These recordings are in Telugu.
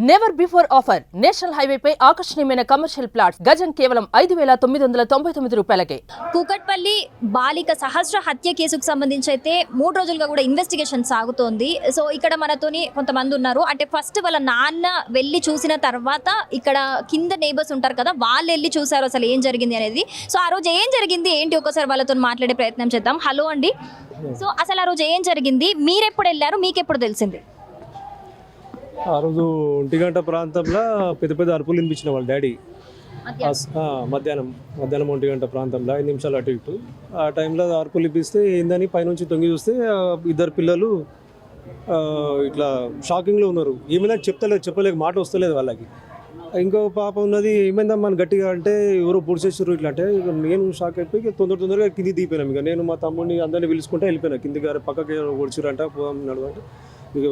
Never before offer national highway పై ఆకర్షణీయమైన కమర్షియల్ ప్లాట్స్ గజం కేవలం 5,999 రూపాయలకే. కూకట్పల్లి బాలిక సహస్ర హత్య కేసుకు సంబంధించి అయితే 3 రోజులుగా కూడా ఇన్వెస్టిగేషన్ సాగుతోంది. సో ఇక్కడ మనతోని కొంతమంది ఉన్నారు. అంటే ఫస్ట్ వాళ్ళ నాన్న వెళ్ళి చూసిన తర్వాత ఇక్కడ కింద నేబర్స్ ఉంటారు కదా, వాళ్ళు వెళ్ళి చూసారు అసలు ఏం జరిగింది అనేది. సో ఆ రోజు ఏం జరిగింది ఏంటి ఒకసారి వాళ్ళతో మాట్లాడే ప్రయత్నం చేద్దాం. హలో అండి. సో అసలు ఆ రోజు ఏం జరిగింది, మీరెప్పుడు వెళ్ళారు, మీకెప్పుడు తెలిసింది? ఆ రోజు 1 గంట ప్రాంతంలో పెద్ద పెద్ద అరుపులు వినిపించిన వాళ్ళ డాడీ. మధ్యాహ్నం 1 గంట ప్రాంతంలో 5 నిమిషాలు అటు ఇటు ఆ టైంలో అరుపులు వినిపిస్తే ఏందని పైనుంచి తొంగి చూస్తే 2 పిల్లలు ఇట్లా షాకింగ్లో ఉన్నారు. ఏమైనా చెప్పలేక మాట వస్తలేదు వాళ్ళకి. ఇంకో పాప ఉన్నది, ఏమైందమ్మా గట్టిగా అంటే ఎవరో పొడిచేసారు ఇట్లా అంటే నేను షాక్ అయిపోయి తొందరగా కింది దిగిపోయినాం. ఇక నేను మా తమ్ముడిని అందరినీ పిలుచుకుంటే వెళ్ళిపోయినా కింది గారు పక్కకి పొడిచారంట పోదాం అంటే ఇక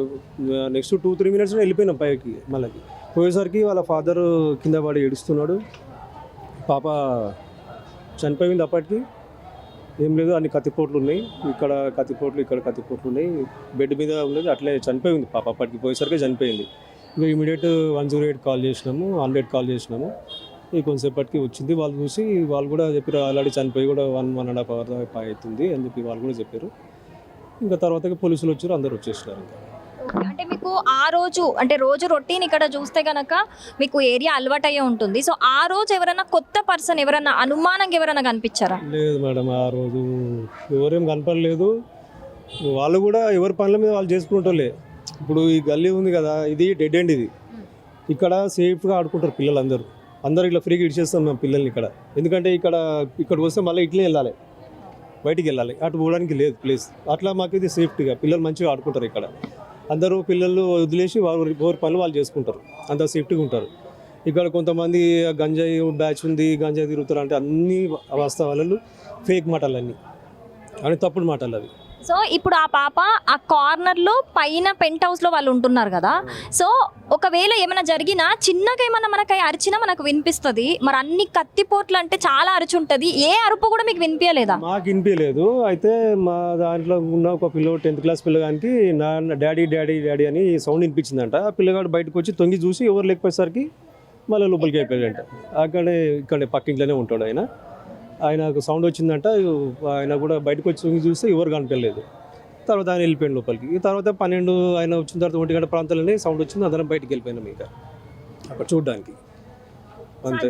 నెక్స్ట్ 2-3 మినిట్స్ వెళ్ళిపోయినాం పైకి. మళ్ళీ పోయేసరికి వాళ్ళ ఫాదర్ కింద పడి ఏడుస్తున్నాడు. పాప చనిపోయింది. అప్పటికి ఏం లేదు, అన్ని కత్తిపోట్లు ఉన్నాయి, ఇక్కడ కత్తిపోట్లు ఉన్నాయి, బెడ్ మీద ఉన్నది, అట్లే చనిపోయింది పాప. అప్పటికి పోయేసరికి చనిపోయింది. ఇంకా ఇమీడియట్ 108 కాల్ చేసినాము, 100 కాల్ చేసినాము. ఈ కొంతసేపటికి వచ్చింది. వాళ్ళు చూసి వాళ్ళు కూడా చెప్పారు ఆల్రెడీ చనిపోయి కూడా 1.5 hour దాకా అవుతుంది అని చెప్పి వాళ్ళు కూడా చెప్పారు. ఇంకా తర్వాత పోలీసులు వచ్చారు, అందరు వచ్చేసినారు. అంటే మీకు ఆ రోజు అంటే రోజు రొటీన్ ఇక్కడ చూస్తే కనుక మీకు ఏరియా అలవాటయ్యే ఉంటుంది. సో ఆ రోజు ఎవరైనా కొత్త పర్సన్ ఎవరైనా అనుమానంగా ఎవరైనా కనిపించారా? లేదు మేడం, ఆ రోజు ఎవరేం కనపడలేదు. వాళ్ళు కూడా ఎవరి పనుల మీద వాళ్ళు చేసుకుంటారులే. ఇప్పుడు ఈ గల్లీ ఉంది కదా, ఇది డెడ్ ఎండ్. ఇది ఇక్కడ సేఫ్గా ఆడుకుంటారు పిల్లలు. అందరూ ఇట్లా ఫ్రీగా ఇచ్చేస్తాం మేము పిల్లల్ని ఇక్కడ. ఎందుకంటే ఇక్కడికి వస్తే మళ్ళీ ఇట్లే వెళ్ళాలి, బయటికి వెళ్ళాలి, అటు పోవడానికి లేదు ప్లేస్. అట్లా మాకు ఇది సేఫ్టీగా పిల్లలు మంచిగా ఆడుకుంటారు ఇక్కడ. అందరూ పిల్లలు వదిలేసి ఎవరి పనులు వాళ్ళు చేసుకుంటారు, అంత సేఫ్టీగా ఉంటారు. ఇక్కడ కొంతమంది గంజాయి బ్యాచ్ ఉంది, గంజాయి తిరుగుతారు అంటే అన్ని వాస్తవాలు ఫేక్ మాటలు, అన్ని తప్పుడు మాటలు అవి. సో ఇప్పుడు ఆ పాప ఆ కార్నర్లో పైన పెంట్ హౌస్లో వాళ్ళు ఉంటున్నారు కదా. సో ఒకవేళ ఏమైనా జరిగినా చిన్నగా ఏమైనా మనకి అరిచినా మనకు వినిపిస్తుంది. మరి అన్ని కత్తిపోట్లు అంటే చాలా అరిచి ఉంటుంది, ఏ అరుపు కూడా మీకు వినిపించలేదా? మాకు వినిపించలేదు. అయితే మా దాంట్లో ఉన్న ఒక పిల్లడు 10th క్లాస్ పిల్లగానికి డాడీ డాడీ డాడీ అని సౌండ్ వినిపించిందంట. ఆ పిల్లగాడు బయటకు వచ్చి తొంగి చూసి ఎవరు లేకపోయేసరికి మళ్ళీ లోపలికి అయిపోయాడంట. ఇక్కడే పక్కింట్లోనే ఉంటాడు ఆయనకు సౌండ్ వచ్చిందంట. ఆయన కూడా బయటకు వచ్చి చూస్తే ఎవరు కనిపించలేదు. తర్వాత ఆయన వెళ్ళిపోయాడు లోపలికి. తర్వాత 12 ఆయన వచ్చిన తర్వాత 1 గంట ప్రాంతాలనే సౌండ్ వచ్చింది, అందరం బయటకు వెళ్ళిపోయినాం ఇంకా అక్కడ చూడడానికి. అంతే,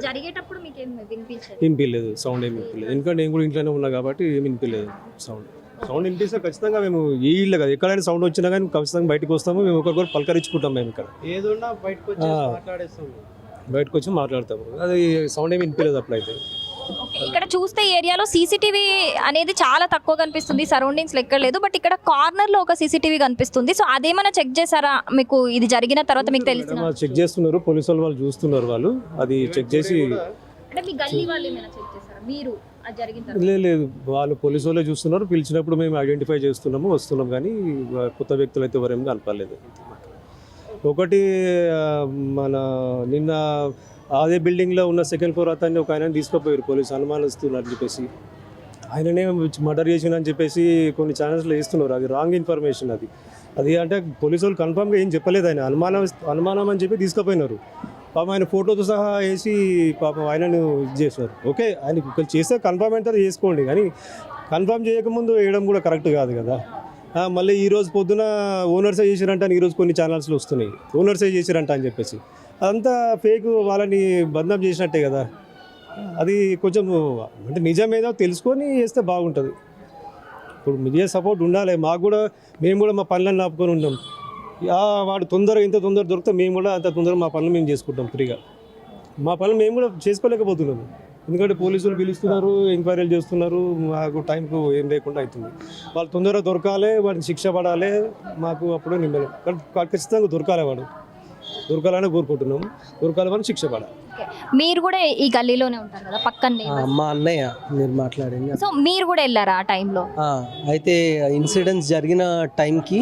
వినిపించలేదు, సౌండ్ ఏమి వినిపించలేదు. ఎందుకంటే నేను కూడా ఇంట్లోనే ఉన్నా కాబట్టి ఏమి వినిపించలేదు. సౌండ్ వినిపిస్తే ఖచ్చితంగా మేము ఈ ఇల్లు కదా, ఎక్కడైనా సౌండ్ వచ్చినా కానీ ఖచ్చితంగా బయటకు వస్తాము. మేము ఒకరికొకరు పలకరించుకుంటాం. మేము ఇక్కడ ఏదన్నా బయటకు వచ్చి మాట్లాడతాము. అది సౌండ్ ఏమి వినిపించలేదు అప్పుడైతే. ఇక్కడ చూస్తే ఏరియాలో సీసీటీవీ అనేది చాలా తక్కువ కనిపిస్తుంది, సరౌండింగ్స్ ఎక్కడ లేదు. బట్ ఇక్కడ కార్నర్ లో ఒక సీసీటీవీ కనిపిస్తుంది. సో అదేమైనా చెక్ చేశారా మీకు ఇది జరిగిన తర్వాత? మీకు తెలిసిన చెక్ చేస్తున్నారు, పోలీసు వాళ్ళు చూస్తున్నారు. వాళ్ళు అది చెక్ చేసి లేదు, వాళ్ళు పోలీసు వాళ్ళే చూస్తున్నారు. పిలిచినప్పుడు మేము ఐడెంటిఫై చేస్తున్నాము, వస్తున్నాం. కానీ కొత్త వ్యక్తులు అయితే ఎవరేమో కనపడలేదు. ఒకటి మన నిన్న అదే బిల్డింగ్లో ఉన్న 2nd floor అతన్ని ఒక ఆయన తీసుకుపోయారు పోలీసు, అనుమానిస్తున్నారు అని చెప్పేసి. ఆయననే మర్డర్ చేసిందని చెప్పేసి కొన్ని ఛానల్స్లో వేస్తున్నారు. అది రాంగ్ ఇన్ఫర్మేషన్. అది అంటే పోలీసు వాళ్ళు కన్ఫామ్గా ఏం చెప్పలేదు. ఆయన అనుమానం అని చెప్పి తీసుకుపోయినారు. పాపం ఆయన ఫోటోతో సహా వేసి పాపం ఆయనను ఇది చేస్తున్నారు. ఓకే, ఆయన చేస్తే కన్ఫామ్ అయితే చేసుకోండి, కానీ కన్ఫామ్ చేయకముందు వేయడం కూడా కరెక్ట్ కాదు కదా. మళ్ళీ ఈరోజు పొద్దున ఓనర్సే చేశారంట అని ఈరోజు కొన్ని ఛానల్స్లో వస్తున్నాయి, ఓనర్సే చేశారంట అని చెప్పేసి. అదంతా ఫేక్, వాళ్ళని బదనాం చేసినట్టే కదా. అది కొంచెం అంటే నిజమేదో తెలుసుకొని చేస్తే బాగుంటుంది. ఇప్పుడు మీడియా సపోర్ట్ ఉండాలి మాకు కూడా. మేము కూడా మా పనులను ఆపుకొని ఉంటాం. వాడు ఇంత తొందర దొరికితే మేము కూడా అంత తొందరగా మా పనులు మేము చేసుకుంటాం ఫ్రీగా. మా పనులు మేము కూడా చేసుకోలేకపోతున్నాము. ఎందుకంటే పోలీసులు పిలుస్తున్నారు, ఎంక్వైరీలు చేస్తున్నారు, మాకు టైంకు ఏం లేకుండా అవుతుంది. వాళ్ళు తొందరగా దొరకాలి, వాడిని శిక్ష పడాలి. మాకు అప్పుడు నిమ్మలం ఖచ్చితంగా దొరకాలని కోరుకుంటున్నాము. దొరకాలని శిక్ష పడాలి. మీరు కూడా ఈ గల్లీలోనే ఉంటారు కదా పక్కనే? మా అన్నయ్య మీరు మాట్లాడింది. సో మీరు కూడా వెళ్ళారా ఆ టైంలో? అయితే ఇన్సిడెంట్స్ జరిగిన టైంకి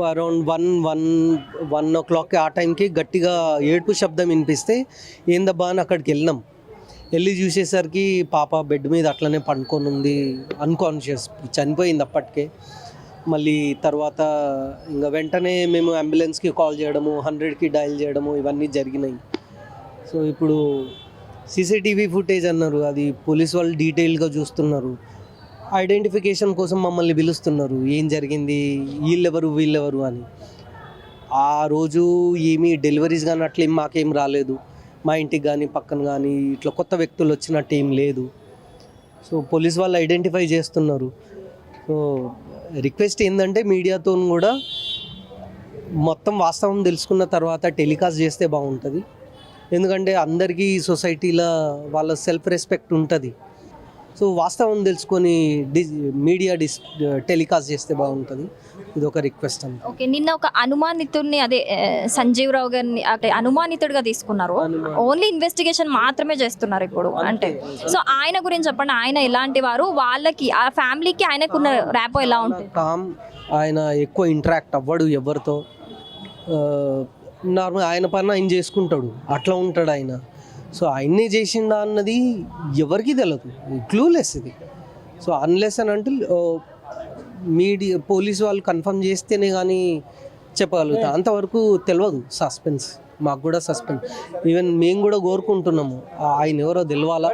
అరౌండ్ 1 o'clock ఆ టైంకి గట్టిగా ఏడుపు శబ్దం వినిపిస్తే ఏందబ్బా అని అక్కడికి వెళ్ళి చూసేసరికి పాప బెడ్ మీద అట్లనే పండుకొని ఉంది, అన్కాన్షియస్, చనిపోయింది అప్పటికే. మళ్ళీ తర్వాత ఇంకా వెంటనే మేము అంబులెన్స్కి కాల్ చేయడము, 100కి డయల్ చేయడము ఇవన్నీ జరిగినాయి. సో ఇప్పుడు సీసీటీవీ ఫుటేజ్ అన్నారు, అది పోలీస్ వాళ్ళు డీటెయిల్గా చూస్తున్నారు. ఐడెంటిఫికేషన్ కోసం మమ్మల్ని పిలుస్తున్నారు, ఏం జరిగింది, వీళ్ళెవరు అని. ఆ రోజు ఏమీ డెలివరీస్ కానీ అట్లేం మాకేం రాలేదు, మా ఇంటికి కానీ పక్కన కానీ ఇట్లా కొత్త వ్యక్తులు వచ్చినట్టు ఏం లేదు. సో పోలీస్ వాళ్ళు ఐడెంటిఫై చేస్తున్నారు. సో రిక్వెస్ట్ ఏంటంటే మీడియాతో కూడా మొత్తం వాస్తవం తెలుసుకున్న తర్వాత టెలికాస్ట్ చేస్తే బాగుంటుంది. ఎందుకంటే అందరికీ సొసైటీలో వాళ్ళ సెల్ఫ్ రెస్పెక్ట్ ఉంటుంది. సో వాస్తవం తెలుసుకొని టెలికాస్ట్ చేస్తే బాగుంటుంది. ఇది ఒక రిక్వెస్ట్ అండి. ఓకే, నిన్న ఒక అనుమానితుడిని అదే సంజీవ్ రావు గారిని అంటే అనుమానితుడిగా తీసుకున్నారు. ఓన్లీ ఇన్వెస్టిగేషన్ మాత్రమే చేస్తున్నారు ఇప్పుడు అంటే. సో ఆయన గురించి చెప్పండి, ఆయన ఎలాంటి వారు, వాళ్ళకి ఆ ఫ్యామిలీకి ఆయనకున్న ర్యాపో ఎలా ఉంటుంది? కామ్, ఆయన ఎక్కువ ఇంటరాక్ట్ అవ్వడు ఎవరితో, నార్మల్ ఆయన పని ఆయన చేసుకుంటాడు, అట్లా ఉంటాడు ఆయన. సో ఆయన్నే చేసిండా అన్నది ఎవరికి తెలియదు, క్లూలెస్ ఇది. సో అన్లెస్ అని అంటే మీడియా పోలీసు వాళ్ళు కన్ఫర్మ్ చేస్తేనే కానీ చెప్పగలుగుతా, అంతవరకు తెలియదు. సస్పెన్స్, మాకు కూడా సస్పెన్స్. ఈవెన్ మేము కూడా కోరుకుంటున్నాము ఆయన ఎవరో తెలవాలా,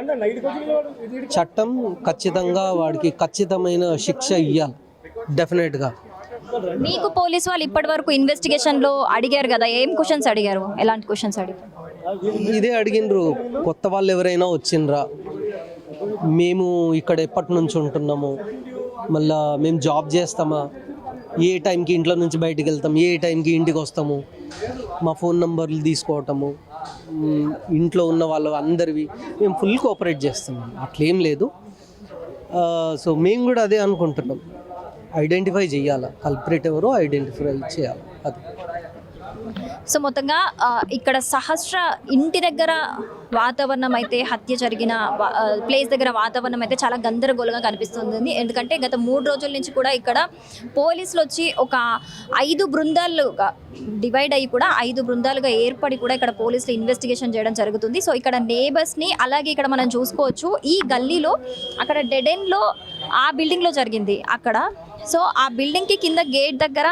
చట్టం ఖచ్చితంగా వాడికి ఖచ్చితమైన శిక్ష ఇవ్వాలి డెఫినెట్గా. మీకు పోలీసు వాళ్ళు ఇప్పటి వరకు ఇన్వెస్టిగేషన్లో అడిగారు కదా, ఏం క్వశ్చన్స్ అడిగారు, ఎలాంటి క్వశ్చన్స్ అడిగారు? ఇదే అడిగినరు, కొత్త వాళ్ళు ఎవరైనా వచ్చిండ్రా, మేము ఇక్కడ ఎప్పటి నుంచి ఉంటున్నాము, మళ్ళా మేము జాబ్ చేస్తామా, ఏ టైంకి ఇంట్లో నుంచి బయటికి వెళ్తాం, ఏ టైంకి ఇంటికి వస్తాము, మా ఫోన్ నెంబర్లు తీసుకోవటము, ఇంట్లో ఉన్న వాళ్ళు అందరివి మేము ఫుల్ కోఆపరేట్ చేస్తున్నాం, అట్లేం లేదు. సో మేము కూడా అదే అనుకుంటున్నాం, ఐడెంటిఫై చేయాలి, కల్పరేట్ ఎవరో ఐడెంటిఫై చేయాలి. అది సో మొత్తంగా ఇక్కడ సహస్ర ఇంటి దగ్గర వాతావరణం అయితే, హత్య జరిగిన ప్లేస్ దగ్గర వాతావరణం అయితే చాలా గందరగోళంగా కనిపిస్తుంది. ఎందుకంటే గత 3 రోజుల నుంచి కూడా ఇక్కడ పోలీసులు వచ్చి ఒక 5 బృందాలుగా డివైడ్ అయ్యి కూడా 5 బృందాలుగా ఏర్పడి కూడా ఇక్కడ పోలీసులు ఇన్వెస్టిగేషన్ చేయడం జరుగుతుంది. సో ఇక్కడ నేబర్స్ని, అలాగే ఇక్కడ మనం చూసుకోవచ్చు ఈ గల్లీలో అక్కడ డెడ్ ఎండ్లో ఆ బిల్డింగ్లో జరిగింది అక్కడ. సో ఆ బిల్డింగ్కి కింద గేట్ దగ్గర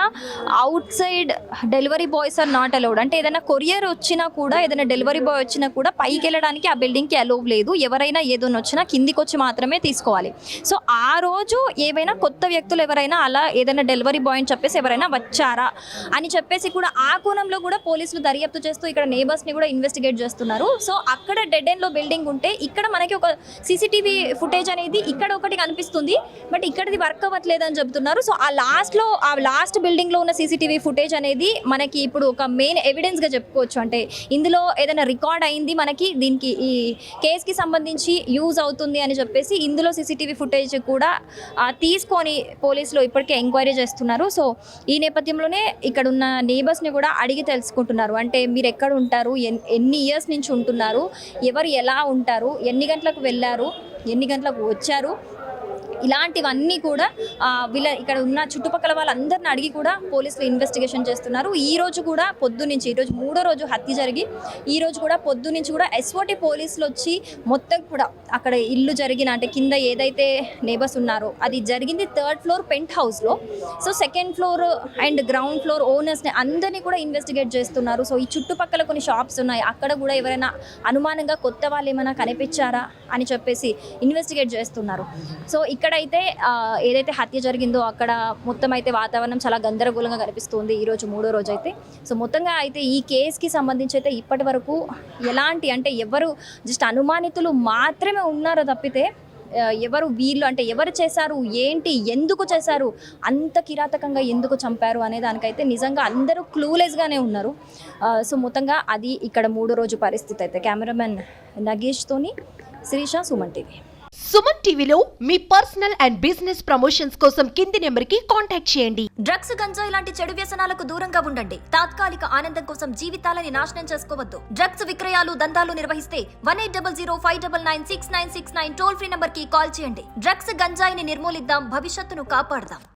outside delivery boys are not allowed. అంటే ఏదైనా కొరియర్ వచ్చినా కూడా, ఏదైనా డెలివరీ బాయ్ వచ్చినా కూడా పైకి వెళ్ళడానికి ఆ బిల్డింగ్కి అలౌ లేదు. ఎవరైనా ఏదైనా వచ్చినా కిందికి వచ్చి మాత్రమే తీసుకోవాలి. సో ఆ రోజు ఏవైనా కొత్త వ్యక్తులు ఎవరైనా అలా ఏదైనా డెలివరీ బాయ్ అని చెప్పేసి ఎవరైనా వచ్చారా అని చెప్పేసి కూడా ఆ కోణంలో కూడా పోలీసులు దర్యాప్తు చేస్తూ ఇక్కడ నేబర్స్ని కూడా ఇన్వెస్టిగేట్ చేస్తున్నారు. సో అక్కడ డెడ్ ఎండ్లో బిల్డింగ్ ఉంటే ఇక్కడ మనకి ఒక సీసీటీవీ ఫుటేజ్ అనేది ఇక్కడ ఒకటి కనిపిస్తుంది, బట్ ఇక్కడది వర్క్ అవ్వట్లేదు అని చెప్తున్నారు. సో ఆ లాస్ట్ బిల్డింగ్లో ఉన్న సీసీటీవీ ఫుటేజ్ అనేది మనకి ఇప్పుడు ఒక మెయిన్ ఎవిడెన్స్గా చెప్పుకోవచ్చు. అంటే ఇందులో ఏదైనా రికార్డ్ అయింది మనకి, దీనికి ఈ కేసుకి సంబంధించి యూజ్ అవుతుంది అని చెప్పేసి ఇందులో సీసీటీవీ ఫుటేజ్ కూడా తీసుకొని పోలీసులు ఇప్పటికే ఎంక్వైరీ చేస్తున్నారు. సో ఈ నేపథ్యంలోనే ఇక్కడ ఉన్న నేబర్స్ని కూడా అడిగి తెలుసుకుంటున్నారు. అంటే మీరు ఎక్కడ ఉంటారు, ఎన్ని ఇయర్స్ నుంచి ఉంటున్నారు, ఎవరు ఎలా ఉంటారు, ఎన్ని గంటలకు వెళ్ళారు, ఎన్ని గంటలకు వచ్చారు, ఇలాంటివన్నీ కూడా వీళ్ళ ఇక్కడ ఉన్న చుట్టుపక్కల వాళ్ళందరిని అడిగి కూడా పోలీసులు ఇన్వెస్టిగేషన్ చేస్తున్నారు. ఈ రోజు కూడా పొద్దునుంచి, ఈరోజు 3వ రోజు హత్య జరిగి ఈ రోజు కూడా పొద్దునుంచి కూడా ఎస్ఓటీ పోలీసులు వచ్చి మొత్తం కూడా అక్కడ ఇల్లు జరిగిన అంటే కింద ఏదైతే నేబర్స్ ఉన్నారో అది జరిగింది 3rd ఫ్లోర్ పెంట్ హౌస్లో. So 2nd floor and ground floor ఓనర్స్ని అందరినీ కూడా ఇన్వెస్టిగేట్ చేస్తున్నారు. సో ఈ చుట్టుపక్కల కొన్ని షాప్స్ ఉన్నాయి, అక్కడ కూడా ఎవరైనా అనుమానంగా కొత్త వాళ్ళు ఏమైనా కనిపించారా అని చెప్పేసి ఇన్వెస్టిగేట్ చేస్తున్నారు. సో ఇక్కడైతే ఏదైతే హత్య జరిగిందో అక్కడ మొత్తం అయితే వాతావరణం చాలా గందరగోళంగా కనిపిస్తుంది ఈరోజు 3వ రోజు అయితే. సో మొత్తంగా అయితే ఈ కేసుకి సంబంధించి అయితే ఇప్పటి వరకు ఎలాంటి అంటే ఎవరు జస్ట్ అనుమానితులు మాత్రమే ఉన్నారో తప్పితే ఎవరు వీళ్ళు అంటే ఎవరు చేశారు, ఏంటి, ఎందుకు చేశారు, అంత కిరాతకంగా ఎందుకు చంపారు అనే దానికైతే నిజంగా అందరూ క్లూలెస్గానే ఉన్నారు. సో మొత్తంగా అది ఇక్కడ 3వ రోజు పరిస్థితి అయితే. కెమెరామెన్ నగేష్తోని శిరీష, సుమన్ టీవీ. సుమన్ టీవీలో మీ పర్సనల్ అండ్ బిజినెస్ ప్రమోషన్స్ కోసం కింది నెంబర్కి కాంటాక్ట్ చేయండి. డ్రగ్స్, గంజాయి లాంటి చెడు వ్యసనాలకు దూరంగా ఉండండి. తాత్కాలిక ఆనందం కోసం జీవితాలని నాశనం చేసుకోవద్దు. డ్రగ్స్ విక్రయాలు, దందాలు నిర్వహిస్తే 1800599696 టోల్ ఫ్రీ నంబర్ కి కాల్ చేయండి. డ్రగ్స్, గంజాయిని నిర్మూలిద్దాం, భవిష్యత్తును కాపాడదాం.